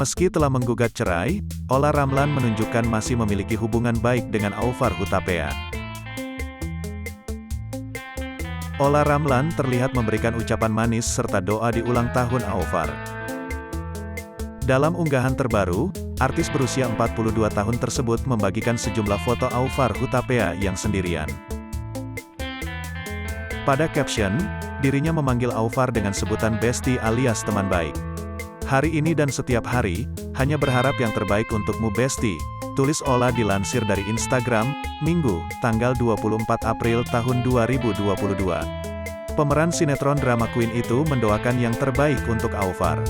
Meski telah menggugat cerai, Olla Ramlan menunjukkan masih memiliki hubungan baik dengan Aufar Hutapea. Olla Ramlan terlihat memberikan ucapan manis serta doa di ulang tahun Aufar. Dalam unggahan terbaru, artis berusia 42 tahun tersebut membagikan sejumlah foto Aufar Hutapea yang sendirian. Pada caption, dirinya memanggil Aufar dengan sebutan bestie alias teman baik. Hari ini dan setiap hari, hanya berharap yang terbaik untukmu bestie, tulis Olla dilansir dari Instagram, Minggu, tanggal 24 April tahun 2022. Pemeran sinetron drama Queen itu mendoakan yang terbaik untuk Aufar.